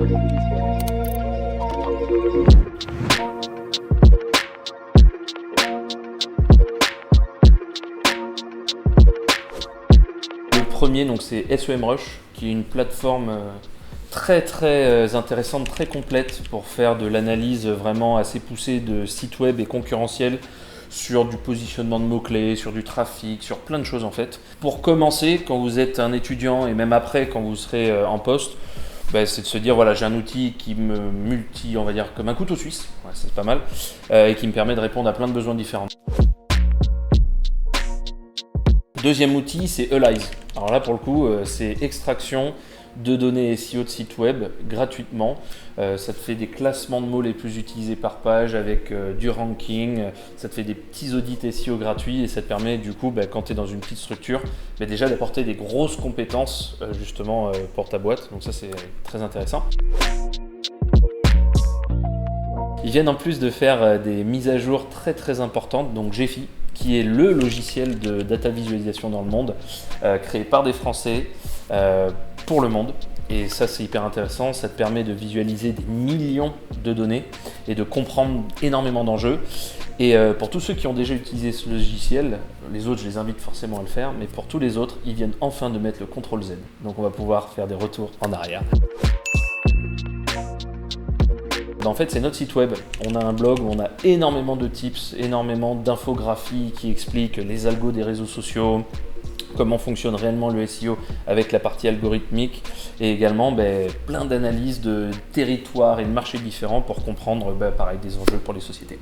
Le premier, donc, c'est SEMrush, qui est une plateforme très intéressante, très complète pour faire de l'analyse vraiment assez poussée de sites web et concurrentiels sur du positionnement de mots-clés, sur du trafic, sur plein de choses en fait. Pour commencer, quand vous êtes un étudiant et même après quand vous serez en poste, c'est de se dire voilà, j'ai un outil qui me multi, on va dire comme un couteau suisse, ouais, c'est pas mal, et qui me permet de répondre à plein de besoins différents. Deuxième outil, c'est Elize. Alors là, pour le coup, c'est extraction de données SEO de sites web gratuitement. Ça te fait des classements de mots les plus utilisés par page avec du ranking. Ça te fait des petits audits SEO gratuits et ça te permet du coup, quand tu es dans une petite structure, déjà d'apporter des grosses compétences justement pour ta boîte. Donc ça, c'est très intéressant. Ils viennent en plus de faire des mises à jour très importantes, donc Gephi, qui est le logiciel de data visualisation dans le monde, créé par des Français pour le monde. Et ça, c'est hyper intéressant, ça te permet de visualiser des millions de données et de comprendre énormément d'enjeux. Et pour tous ceux qui ont déjà utilisé ce logiciel, les autres, je les invite forcément à le faire, mais pour tous les autres, ils viennent enfin de mettre le CTRL-Z. Donc on va pouvoir faire des retours en arrière. En fait, c'est notre site web. On a un blog où on a énormément de tips, énormément d'infographies qui expliquent les algos des réseaux sociaux, comment fonctionne réellement le SEO avec la partie algorithmique et également plein d'analyses de territoires et de marchés différents pour comprendre pareil, des enjeux pour les sociétés.